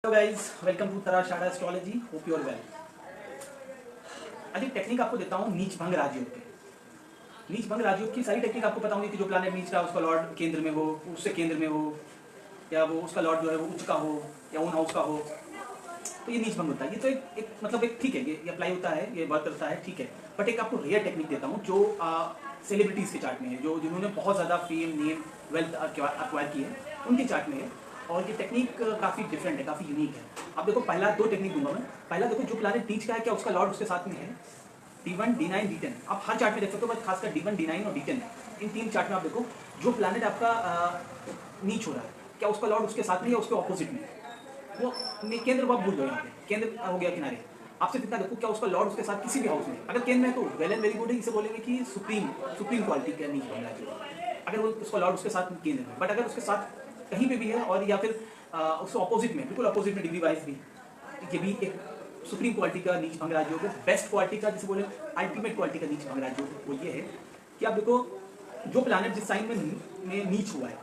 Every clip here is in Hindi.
Hello guys, welcome to Tara Shada astrology. Hope you are well. आज एक टेक्निक आपको देता हूँ नीच भंग राजयोग के। नीच भंग राजयोग की सारी टेक्निक आपको बताऊंगी कि जो प्लैनेट नीच का उसका लॉर्ड केंद्र में हो, उससे केंद्र में हो, या वो उसका लॉर्ड जो है वो उच्च का हो या ओन हाउस का हो, तो ये नीच भंग होता है। ये तो एक ठीक है, ये अप्लाई होता है, ये वर्क करता है, ठीक है। बट एक आपको रेयर टेक्निक देता हूँ जो सेलिब्रिटीज़ के चार्ट में है, जो जिन्होंने बहुत ज़्यादा फेम, नेम, वेल्थ अक्वायर की है, उनके चार्ट में है। और ये टेक्निक काफ़ी डिफरेंट है, काफ़ी यूनिक है। आप देखो, पहला दो टेक्निक दूंगा मैं। पहला देखो, जो प्लैनेट नीच का है, क्या उसका लॉर्ड उसके साथ में है, D1, D9, D10। आप हर चार्ट में देख सकते हो, बस खासकर D1, D9 और D10, इन तीन चार्ट में आप देखो जो प्लैनेट आपका नीच हो रहा है, क्या उसका लॉर्ड उसके साथ में या उसके ऑपोजिट में। वो केंद्र आप भूल गए, यहाँ पे केंद्र हो गया किनारे। आपसे कितना देखो, क्या उसका लॉर्ड उसके साथ किसी भी हाउस में, अगर केंद्र में है तो वेल एंड वेरी गुड है, इसे बोलेंगे कि सुप्रीम क्वालिटी का नीच बनना चाहिए, अगर वो उसका लॉर्ड उसके साथ केंद्र में। बट अगर उसके साथ कहीं पे भी है, और या फिर उसके ऑपोजिट में, बिल्कुल ऑपोजिट में डिग्री वाइज भी, ये भी एक सुप्रीम क्वालिटी का नीच भंग राजयोग है। बेस्ट क्वालिटी का, जिसे बोले अल्टीमेट क्वालिटी का नीच भंग राजयोग वो ये है कि आप देखो, जो प्लैनेट जिस साइन में नीच हुआ है,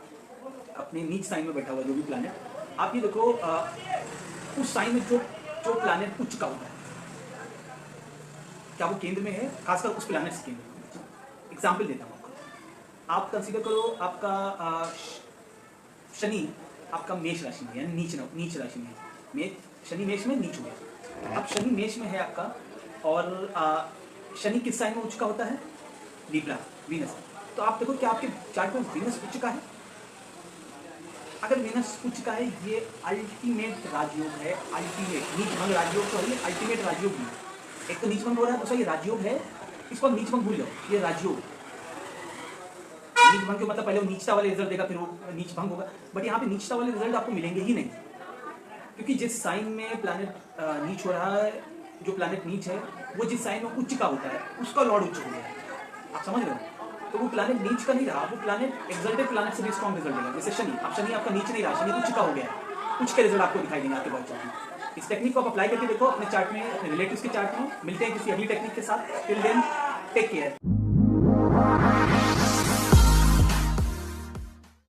अपने नीच साइन में बैठा हुआ जो भी प्लैनेट, आप ये देखो उस साइन में जो प्लैनेट उच्च का होता है, क्या वो केंद्र में है, खासकर उस प्लैनेट से केंद्र में। एग्जाम्पल देता हूँ आपको। आप कंसीडर करो, आपका शनि आपका मेष राशि में, यानी नीच राशि में, शनि मेष में नीच हुआ। अब शनि मेष में है आपका, और शनि किस साइन में उच्च का होता है, लिब्रा, वीनस। तो आप देखो, क्या आपके चार्ट में वीनस उच्च का है? अगर वीनस उच्च का है, ये अल्टीमेट राजयोग है। अल्टीमेट नीच भंग राजयोग तो है, ये अल्टीमेट राजयोग भी है। एक तो नीच भंग हो रहा है, दूसरा ये राजयोग है। इसको नीच भंग भूल जाओ, ये राजयोग। नीच भंग के मतलब पहले वो नीचता वाले रिजल्ट देगा, फिर वो नीच भंग होगा। बट यहाँ पे नीचता वाले रिजल्ट आपको मिलेंगे ही नहीं, क्योंकि जिस साइन में प्लैनेट नीच हो रहा है, जो प्लैनेट नीच है, वो जिस साइन में उच्च का होता है, उसका लॉर्ड उच्च हो गया है। आप समझ रहे हो? तो वो प्लैनेट नीच का नहीं रहा, वो प्लैनेट एक्सल्टेड प्लैनेट से भी स्ट्रॉन्ग रिजल्ट देगा। जैसे शनि, अब शनि आपका नीच नहीं रहा, शनि उच्च का हो गया है, उच्च के रिजल्ट आपको दिखाई देंगे आपके बर्थ चार्ट में। इस टेक्निक को आप अप्लाई करके देखो अपने चार्ट में, अपने रिलेटिव्स के चार्ट में। मिलते हैं किसी अगली टेक्निक के साथ। Till then, take care.